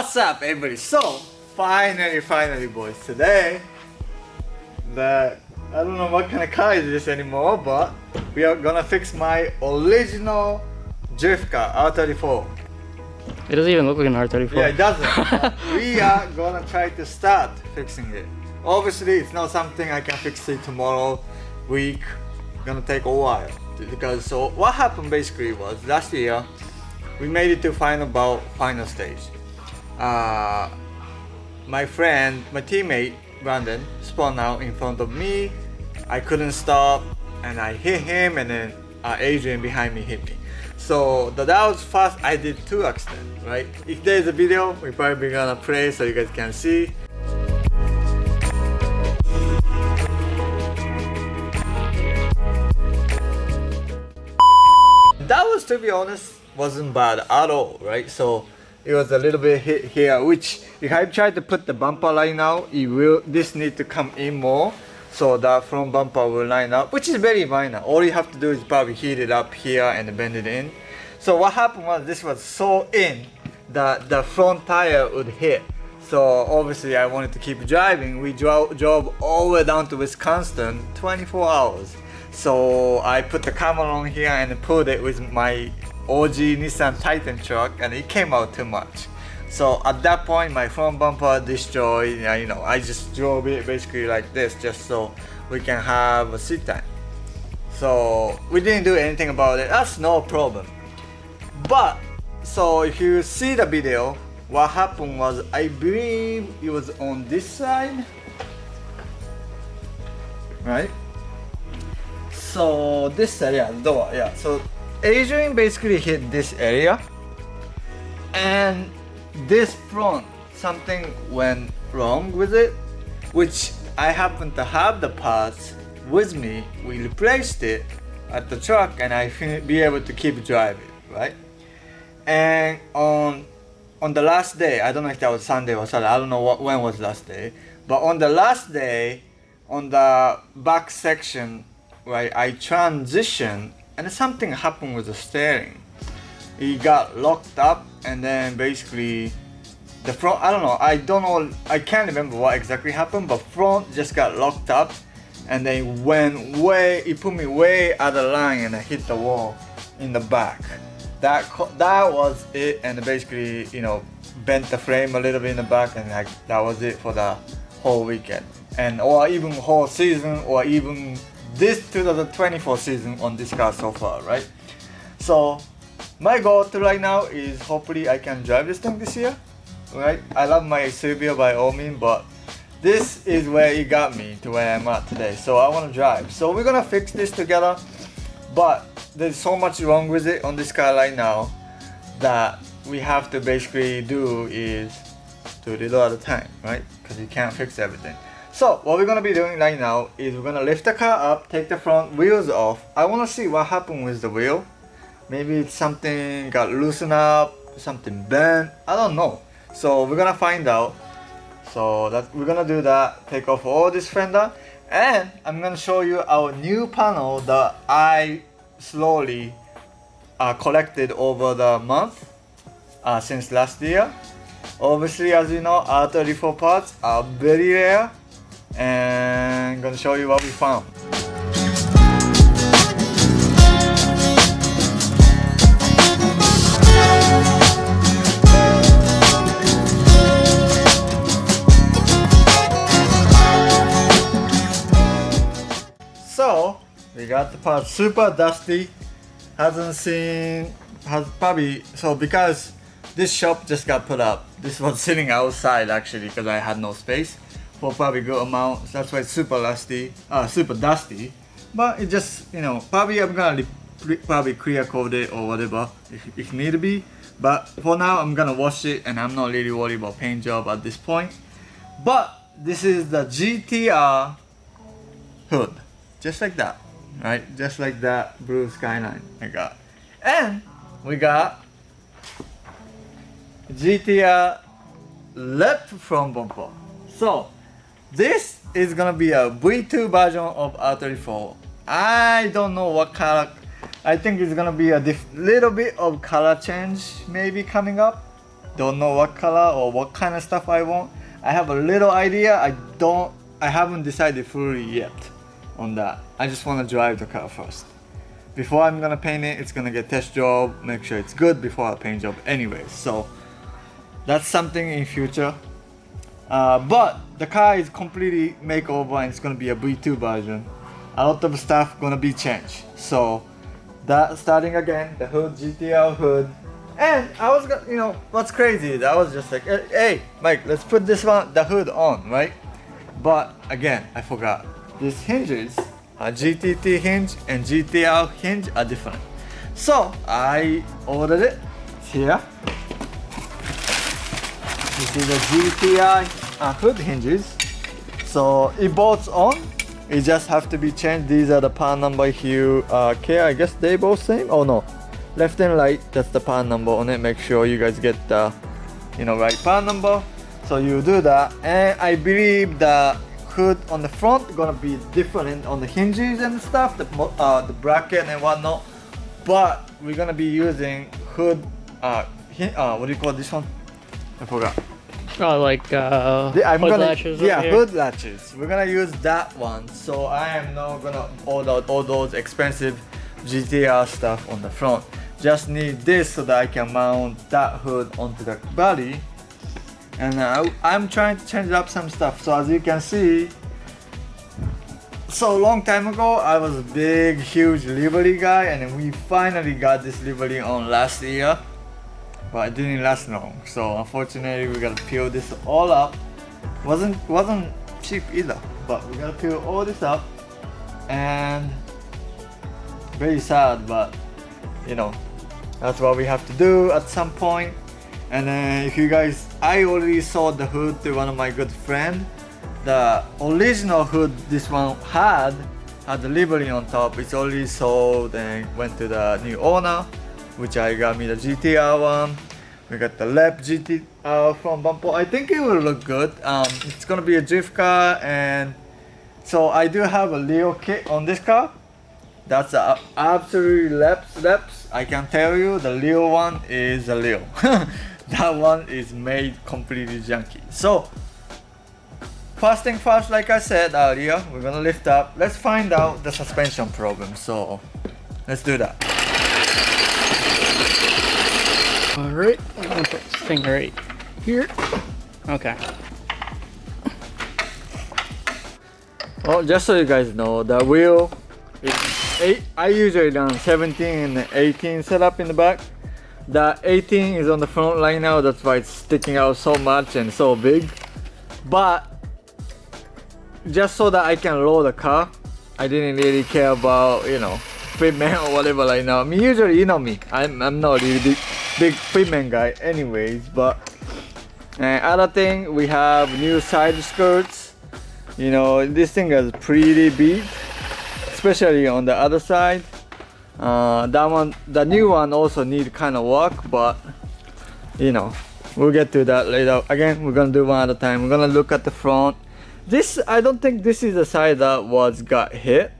What's up, everybody? So, finally, boys, today, I don't know what kind of car is this anymore, but we are gonna fix my original drift car, R34. It doesn't even look like an R34. Yeah, it doesn't. We are gonna try to start fixing it. Obviously, it's not something I can fix it tomorrow, week. Gonna take a while. Because so what happened basically was last year, we made it to final stage. My friend, my teammate Brandon spun out in front of me. I couldn't stop and I hit him, and then Adrian behind me hit me. So that was fast. I did 2 accidents, right? If there's a video, we're probably gonna play so you guys can see. That was, to be honest, wasn't bad at all, right? So it was a little bit hit here, which if I try to put the bumper right now, this need to come in more, so that front bumper will line up, which is very minor. All you have to do is probably heat it up here and bend it in. So what happened was this was so in that the front tire would hit. So obviously I wanted to keep driving. We drove all the way down to Wisconsin, 24 hours. So I put the camera on here and put it with my OG Nissan Titan truck, and it came out too much. So at that point, my front bumper destroyed. You know, I just drove it basically like this, just so we can have a seat time. So we didn't do anything about it. That's no problem. But so if you see the video, what happened was, I believe it was on this side, right? So this area, door, yeah. So Adrian basically hit this area, and this front, something went wrong with it, which I happen to have the parts with me. We replaced it at the truck, and I be able to keep driving, right? And on the last day, I don't know if that was Sunday or Saturday, I don't know when was last day, but on the last day, on the back section, right, I transitioned, and something happened with the steering. It got locked up, and then basically the front, I don't know, I can't remember what exactly happened, but front just got locked up, and then it put me way out of line, and I hit the wall in the back. That was it, and basically, you know, bent the frame a little bit in the back, and that was it for the whole weekend, or even whole season, or even this 2024 season on this car so far, right? So my goal right now is hopefully I can drive this thing this year, right? I love my Silvio by all means, but this is where it got me to where I'm at today. So I want to drive. So we're gonna fix this together, but there's so much wrong with it on this car right now that we have to basically do is do it all the time, right? Because you can't fix everything. So what we're gonna be doing right now is we're gonna lift the car up, take the front wheels off. I wanna see what happened with the wheel. Maybe it's something got loosened up, something bent, I don't know. So we're gonna find out. So we're gonna do that, take off all this fender, and I'm gonna show you our new panel that I slowly collected over the month since last year. Obviously, as you know, R34 parts are very rare, and I'm gonna show you what we found. So we got the part super dusty, because this shop just got put up. This was sitting outside actually because I had no space for probably good amount. So that's why it's super dusty. But it just, you know, probably I'm gonna probably clear coat it or whatever if need to be. But for now I'm gonna wash it, and I'm not really worried about paint job at this point. But this is the GTR hood, just like that, right? Just like that blue Skyline I got. And we got GTR left front bumper. So this is gonna be a V2 version of R34. I don't know what color. I think it's gonna be a little bit of color change maybe coming up. don't know what color or what kind of stuff I want. I have a little idea. I haven't decided fully yet on that. I just want to drive the car first. Before I'm gonna paint it, it's gonna get test job, make sure it's good before I paint job anyways. So that's something in future. But the car is completely makeover and it's gonna be a V2 version. A lot of stuff gonna be changed. So that starting again, the hood, GTR hood. And I was gonna, you know, what's crazy is I was just like, hey, Mike, let's put this one, the hood on, right? But again, I forgot. These hinges, a GTT hinge and GTR hinge are different. So I ordered it. It's here. This is the GTI hood hinges. So it bolts on. It just have to be changed. These are the part number here. Okay, I guess they both same. Oh no, left and right. That's the part number on it. Make sure you guys get the, you know, right part number. So you do that, and I believe the hood on the front gonna be different on the hinges and stuff, the bracket and whatnot. But we're gonna be using hood. What do you call this one? I forgot. Oh, like hood latches. Yeah, hood latches. We're gonna use that one. So I am not gonna order all those expensive GTR stuff on the front. Just need this so that I can mount that hood onto the body. And I'm trying to change up some stuff. So as you can see, so long time ago I was a big huge livery guy, and we finally got this livery on last year, but it didn't last long. So unfortunately we gotta peel this all up. Wasn't cheap either, but we gotta peel all this up, and very sad, but you know, that's what we have to do at some point. And then if you guys, I already sold the hood to one of my good friend. The original hood this one had the livery on top. It's already sold and went to the new owner, which I got me the GTR one. We got the lap GTR from Bumpo. I think it will look good. It's gonna be a drift car, and so I do have a Leo kit on this car. That's absolutely laps. I can tell you the Leo one is a Leo. That one is made completely junky. So first thing first, like I said earlier, we're gonna lift up. Let's find out the suspension problem. So let's do that. Alright, I'm gonna put this thing right here. Okay. Well, just so you guys know, the wheel is 8. I usually run 17 and 18 setup in the back. The 18 is on the front line now, that's why it's sticking out so much and so big. But just so that I can load the car, I didn't really care about, you know, fitment or whatever like now. I mean, usually, you know me, I'm not really big fitment guy anyways. But other thing, we have new side skirts. You know, this thing is pretty big, especially on the other side. That one, the new one also need kind of work, but you know, we'll get to that later. Again, we're gonna do one at a time. We're gonna look at the front. This, I don't think this is the side that got hit,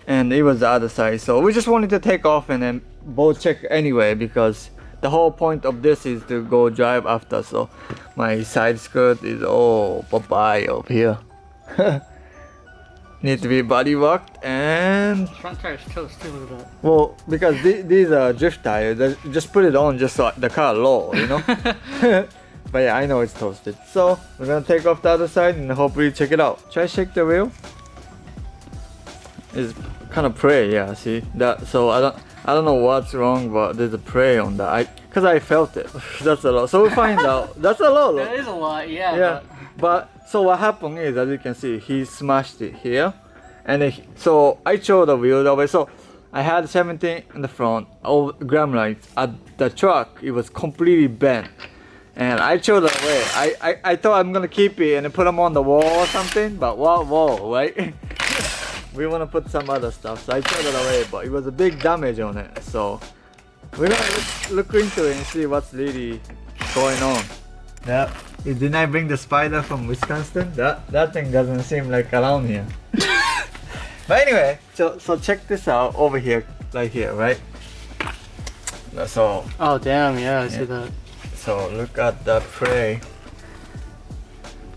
and it was the other side. So we just wanted to take off and then both check anyway, because the whole point of this is to go drive after. So my side skirt is all bye-bye up here. Need to be body worked, and Front tire's toast too, look at that. well, because these are drift tires, just put it on just so the car low, you know. But yeah, I know it's toasted. So we're gonna take off the other side and hopefully check it out. Try shake the wheel. It's kind of prey, yeah. See that? So I don't know what's wrong, but there's a prey on that. Cause I felt it. That's a lot. So we'll find out. That's a lot. That is a lot, yeah. Yeah, but so what happened is, as you can see, he smashed it here, and then so I chose the wheel that way. So I had 17 in the front, all gram lights. At the truck, it was completely bent, and I chose that way. I thought I'm gonna keep it and put them on the wall or something, but wall, right? We wanna put some other stuff, so I chose it away, but it was a big damage on it. So we're gonna look into it and see what's really going on. Yeah. Didn't I bring the spider from Wisconsin? That thing doesn't seem like around here. But anyway, so check this out over here, like here, right? So Oh damn, yeah, I see that. so look at that play.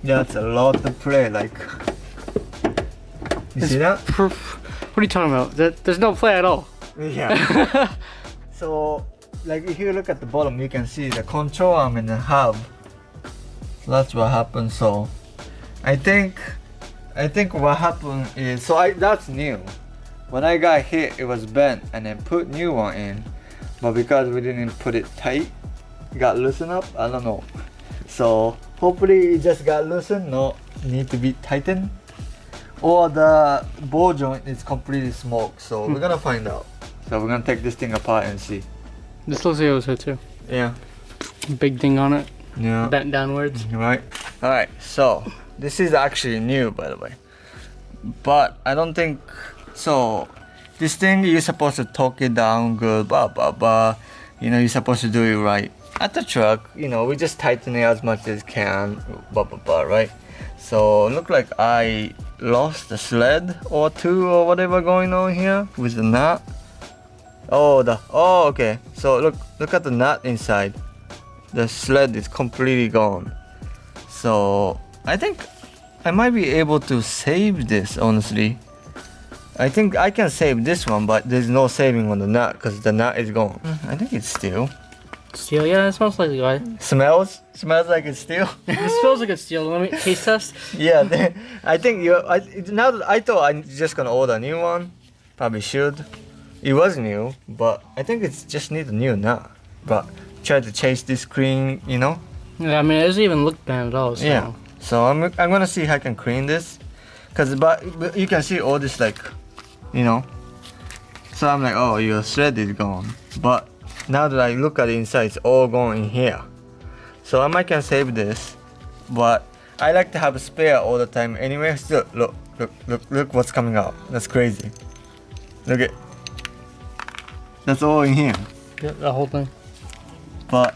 That's a lot of play, like. You see that? What are you talking about? There's no play at all. Yeah. So, like if you look at the bottom, you can see the control arm and the hub. So that's what happened. So, I think what happened is, that's new. When I got hit, it was bent, and then put new one in, but because we didn't put it tight, it got loosened up. I don't know. So hopefully it just got loosened, no need to be tightened, or the ball joint is completely smoked. So we're gonna find out. So we're gonna take this thing apart and see. This looks like it was hit too. Yeah. Big ding on it. Yeah. Bent downwards. Right. All right. So this is actually new, by the way, but I don't think so. This thing, you're supposed to torque it down good, blah blah blah. You know, you're supposed to do it right. At the truck, you know, we just tighten it as much as can, blah blah blah, right? So look like I lost a sled or two or whatever going on here with the nut. Oh, okay. So look at the nut inside. The sled is completely gone. So I think I might be able to save this, honestly. I think I can save this one, but there's no saving on the nut because the nut is gone. I think it's steel. Steel? Yeah, it smells like it. Smells like it's steel. It smells like it's steel. Let me taste test. Yeah, I think now that I thought I'm just gonna order a new one. Probably should. It was new, but I think it's just need a new nut. But try to chase this screen, you know. Yeah, I mean, it doesn't even look bad at all. So. Yeah. So I'm gonna see how I can clean this, but you can see all this, like, you know. So I'm like, oh, your thread is gone. But now that I look at the inside, it's all gone in here. So I might can save this, but I like to have a spare all the time anyway. Still, look what's coming out. That's crazy. Look at. That's all in here. Yeah, the whole thing. But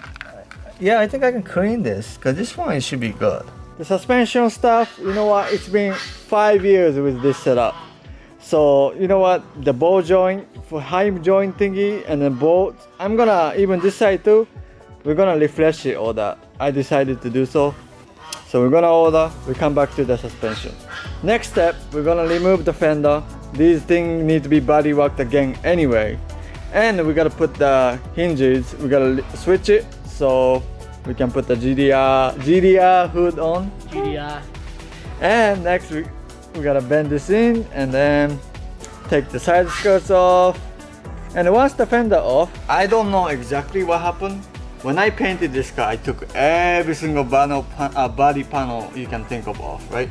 yeah, I think I can clean this because this one it should be good. The suspension stuff, you know what? It's been 5 years with this setup. So you know what? The ball joint for high joint thingy and then bolt. I'm gonna even this side too. We're gonna refresh it all that. I decided to do so. So we're gonna order. We come back to the suspension. Next step, we're gonna remove the fender. These things need to be body worked again anyway. And we gotta put the hinges. We gotta switch it so we can put the GDR hood on. GDR. And next we gotta bend this in and then take the side skirts off. And once the fender off, I don't know exactly what happened. When I painted this car, I took every single body panel you can think of off, right?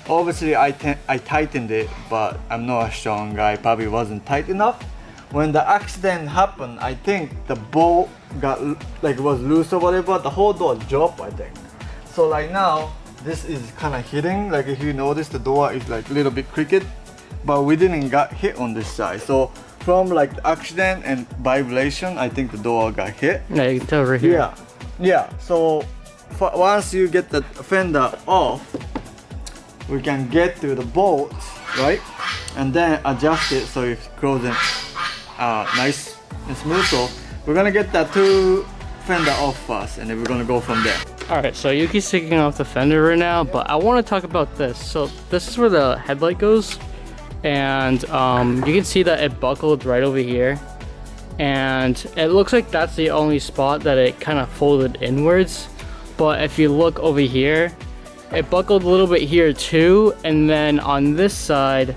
Obviously I tightened it, but I'm not a strong guy, probably wasn't tight enough. When the accident happened, I think the bolt got like was loose or whatever, the whole door dropped, I think. So like now, this is kind of hitting, like if you notice the door is like a little bit crooked, but we didn't got hit on this side. So from like the accident and vibration, I think the door got hit. Yeah, you can tell right here. Yeah. So once you get the fender off, we can get to the bolts, right? And then adjust it so it's closing nice and smooth. So we're gonna get that two fender off first, and then we're gonna go from there. All right, so Yuki's taking off the fender right now, but I want to talk about this. So this is where the headlight goes, and you can see that it buckled right over here, and it looks like that's the only spot that it kind of folded inwards. But if you look over here, it buckled a little bit here too, and then on this side,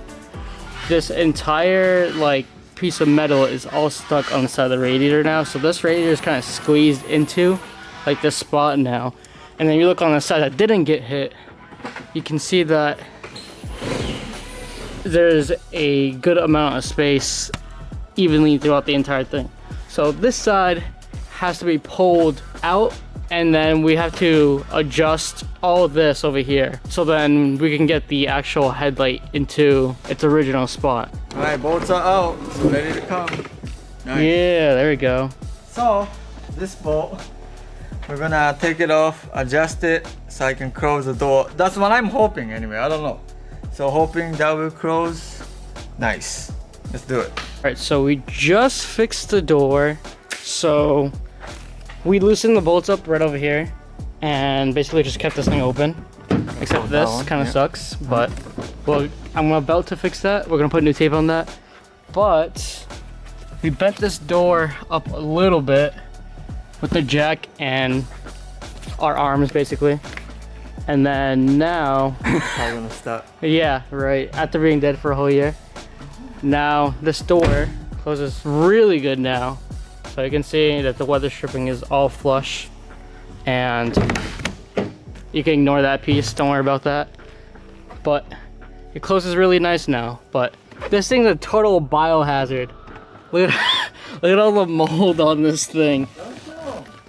this entire like piece of metal is all stuck on the side of the radiator now. So this radiator is kind of squeezed into like this spot now. And then you look on the side that didn't get hit, you can see that there's a good amount of space evenly throughout the entire thing. So this side has to be pulled out, and then we have to adjust all of this over here so then we can get the actual headlight into its original spot. All right, bolts are out, so ready to come. Nice. Yeah, there we go. So this bolt, we're gonna take it off, adjust it so I can close the door. That's what I'm hoping anyway, I don't know. So hoping that will close. Nice, let's do it. All right, so we just fixed the door. So we loosened the bolts up right over here and basically just kept this thing open. Except this kind of sucks, but well, I'm about to fix that. We're gonna put new tape on that. But we bent this door up a little bit with the jack and our arms basically. And then now, I'm gonna start. yeah, right, after being dead for a whole year. Now this door closes really good now. So you can see that the weather stripping is all flush and you can ignore that piece, don't worry about that. But it closes really nice now. But this thing's a total biohazard. Look at, look at all the mold on this thing.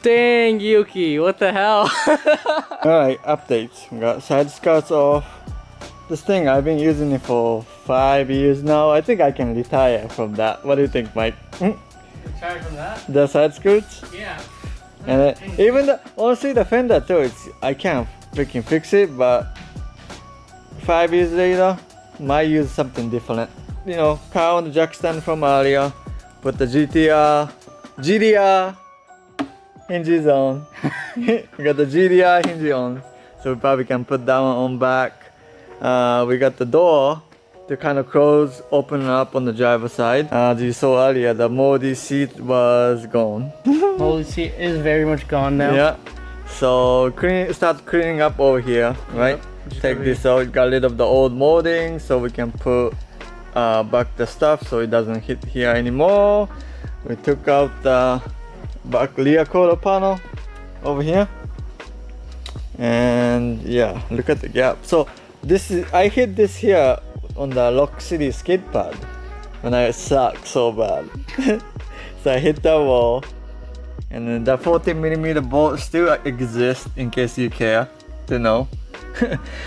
Dang, Yuki, what the hell? Alright, updates. We got side skirts off. This thing, I've been using it for 5 years now. I think I can retire from that. What do you think, Mike? Retire from that? The side skirts? Yeah. And even the, honestly, the fender too, I can't freaking fix it, but 5 years later, might use something different. You know, car on the jack stand from earlier, put the GDR hinges on. We got the GDR hinge on, so we probably can put that one on back. We got the door to kind of close, open up on the driver's side. As you saw earlier, the moldy seat was gone. Moldy seat is very much gone now. Yeah. So start cleaning up over here, right? Yep. Take this out, got rid of the old molding so we can put back the stuff so it doesn't hit here anymore. We took out the back rear quarter panel over here. And yeah, look at the gap. So this is, I hit this here on the Rock City skid pad when I sucked so bad. So I hit the wall. And then the 14mm bolt still exists in case you care to know.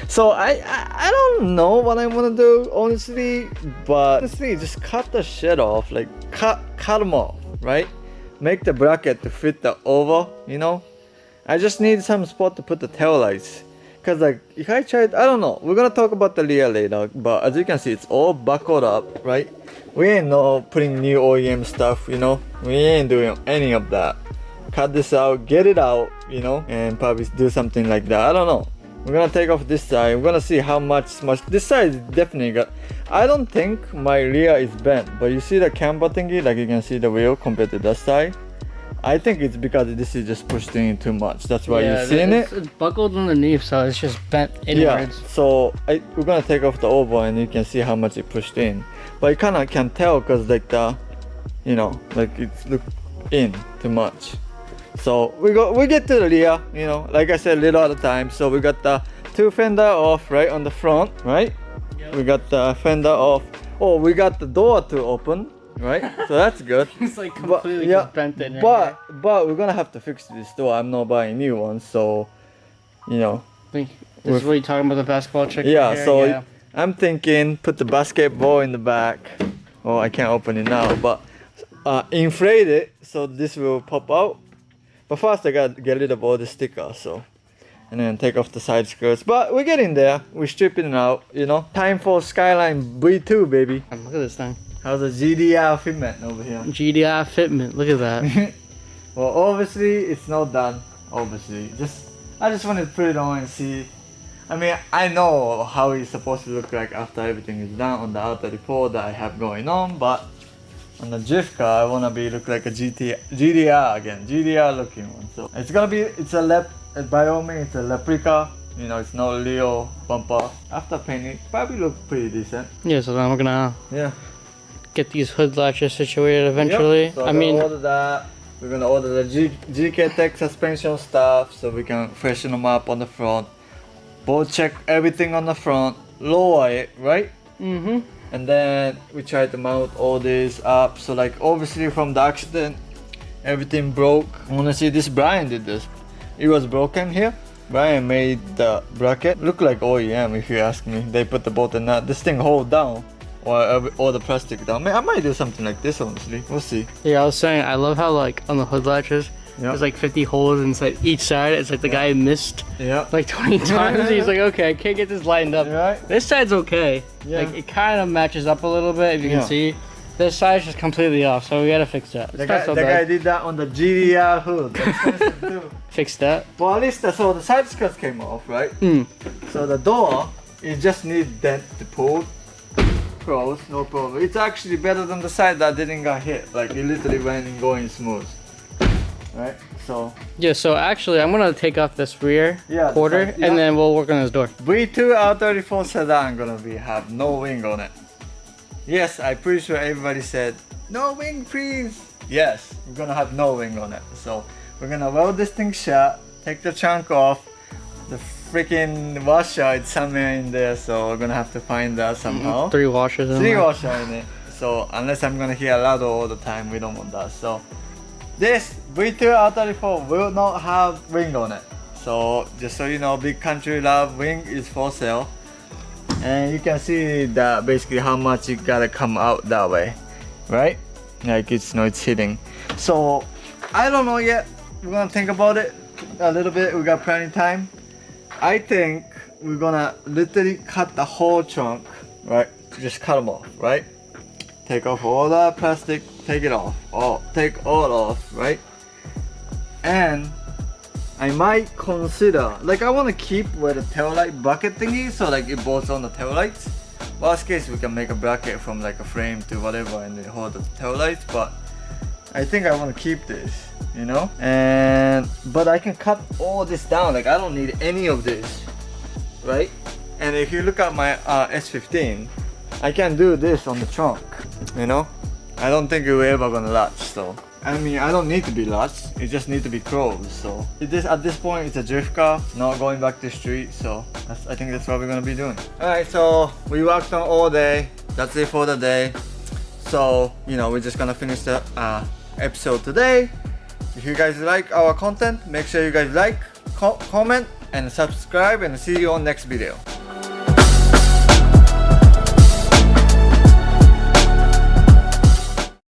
So I don't know what I want to do honestly, but honestly just cut the shit off, like cut them off, right? Make the bracket to fit the oval, you know. I just need some spot to put the tail lights, cause like if I tried, I don't know, we're gonna talk about the rear later, but as you can see it's all buckled up, right? We ain't no putting new OEM stuff, you know, we ain't doing any of that. Cut this out, get it out, you know, and probably do something like that. I don't know. We're gonna take off this side. We're gonna see how much this side is definitely got. I don't think my rear is bent, but you see the camber thingy, like you can see the wheel compared to that side. I think it's because this is just pushed in too much. That's why you're seeing it. It's buckled underneath, so it's just bent inwards. Yeah, so we're gonna take off the oval and you can see how much it pushed in. But you kinda can tell because like the, you know, like it's look in too much. So we get to the rear, you know, like I said a little at a time. So we got the two fender off right on the front, right? Yep. We got the fender off. Oh, we got the door to open, right? So that's good. It's like completely just bent in. But we're gonna have to fix this door. I'm not buying new ones, so you know. This is what you're talking about, the basketball trick. Yeah, right here? so yeah. I'm thinking put the basketball in the back. Oh, I can't open it now, but inflate it so this will pop out. But first I gotta get rid of all the stickers, so, and then take off the side skirts. But we're getting there. We're stripping it out, you know. Time for Skyline V2, baby. Look at this thing. How's the GDR fitment over here? GDI fitment. Look at that. Well, obviously it's not done. Obviously, I just wanted to put it on and see. I mean, I know how it's supposed to look like after everything is done on the R34 that I have going on, but on the GIF car, I wanna look like a GDR again, GDR looking one. So it's gonna be, by all means, it's a replica. You know, it's not a real bumper. After painting, probably look pretty decent. Yeah, so then we're gonna get these hood latches situated eventually. Yep. So I mean, order that. We're gonna order the GK Tech suspension stuff so we can freshen them up on the front. Both check everything on the front, lower it, right? Mm-hmm. And then we try to mount all this up. So like obviously from the accident, everything broke. Honestly, this Brian did this. It was broken here. Brian made the bracket look like OEM if you ask me. They put the bolt and nut. This thing hold down or all the plastic down. I might do something like this honestly. We'll see. Yeah, I was saying I love how like on the hood latches, there's like 50 holes inside each side. It's like the guy missed like 20 times. He's like, okay, I can't get this lined up. Right. This side's okay. Like it kind of matches up a little bit if you can see. This side's just completely off, so we gotta fix that. The It's not so guy bad. did that on the GDR hood. Expensive too. Fix that. Well, at least so the side skirts came off, right? Mm. So the door, you just need dent to pull. Close, no problem. It's actually better than the side that didn't get hit. Like it literally went going smooth. Right? So Yeah, so actually I'm gonna take off this rear Yeah, quarter the side, yeah. and then we'll work on this door. V2 R34 Sedan gonna have no wing on it. Yes, I'm pretty sure everybody said no wing please. Yes, we're gonna have no wing on it. So we're gonna weld this thing shut, take the trunk off. The freaking washer is somewhere in there, so we're gonna have to find that somehow. 3 washers in Three there. washer in it. So unless I'm gonna hear loud all the time, we don't want that. So this V2 R34 will not have wing on it. So just so you know, Big Country Love wing is for sale. And you can see that basically how much it gotta come out that way, right? Like it's hitting. So I don't know yet. We're gonna think about it a little bit. We got plenty of time. I think we're gonna literally cut the whole trunk, right? Just cut them off, right? Take off all that plastic, take it off. Take all off, right? And I might consider, like I want to keep where the taillight bucket thingy is, so like it bolts on the taillights. Worst case, we can make a bracket from like a frame to whatever and then hold the taillights, but I think I want to keep this, you know? But I can cut all this down, like I don't need any of this, right? And if you look at my S15, I can do this on the trunk, you know? I don't think we're ever gonna latch, so. I mean, I don't need to be latched, it just needs to be closed, so. At this point, it's a drift car, not going back to the street, so I think that's what we're gonna be doing. Alright, so we worked on all day, that's it for the day. So, you know, we're just gonna finish the episode today. If you guys like our content, make sure you guys like, comment, and subscribe, and see you on next video.